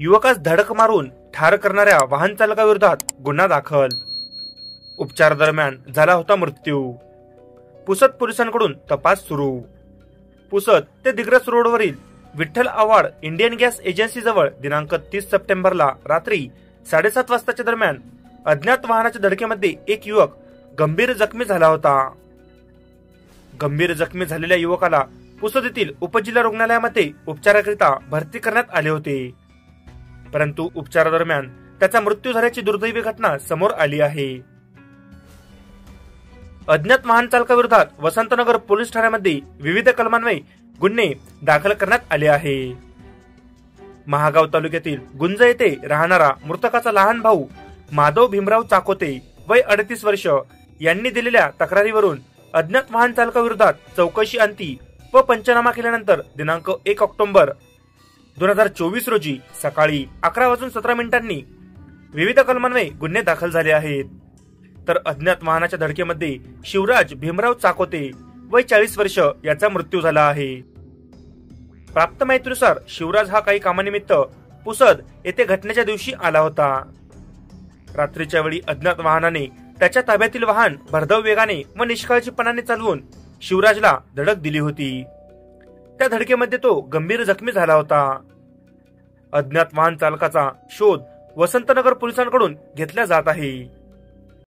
युवकास धडक मारून ठार करणाऱ्या वाहन चालकाविरोधात गुन्हा दाखल। उपचारादरम्यान झाला होता मृत्यू। पुसद पोलिसांकडून तपास सुरू। पुसद ते दिग्रस रोडवरील Vitthal Awhad Indian gas agency जवळ दिनांक 30 सप्टेंबरला रात्री 7:30 वाजताच्या दरम्यान अज्ञात वाहनाच्या धडकेमध्ये एक युवक गंभीर जखमी झाला होता। गंभीर जखमी झालेल्या युवकाला पुसद येथील उपजिल्हा रुग्णालयामध्ये उपचाराकरिता भरती करण्यात आले होते, परंतु उपचारादरम्यान त्याचा मृत्यू झाल्याची दुर्दैवी घटना समोर आली आहे। अज्ञात वाहन चालकाविरोधात वसंतनगर पोलीस ठाण्यामध्ये विविध कलमान्वये गुन्हे दाखल करण्यात आले आहे। महागाव तालुक्यातील गुंज येथे राहणारा मृतकाचा लहान भाऊ माधव भीमराव चाकोते वय 38 वर्ष यांनी दिलेल्या तक्रारीवरून अज्ञात वाहन चालकाविरोधात चौकशी अंती व पंचनामा केल्यानंतर दिनांक 1 ऑक्टोबर 2024 रोजी सकाळी 11:17 विविध कलमान्वये गुन्हे दाखल झाले आहेत। तर अज्ञात वाहनाच्या धडकेमध्ये शिवराज भीमराव चाकोते वय 40 वर्ष याचा मृत्यू झाला आहे। प्राप्त माहितीनुसार शिवराज हा काही कामानिमित्त पुसद येथे घटनेच्या दिवशी आला होता। रात्रीच्या वेळी अज्ञात वाहनाने त्याच्या ताब्यातील वाहन भरधाव वेगाने व निष्काळजीपणाने चालवून शिवराजला धडक दिली होती। त्या धडकेमध्ये तो गंभीर जखमी झाला होता। अज्ञात वाहन चालकाचा शोध वसंतनगर पोलिसांकडून घेतला जात आहे।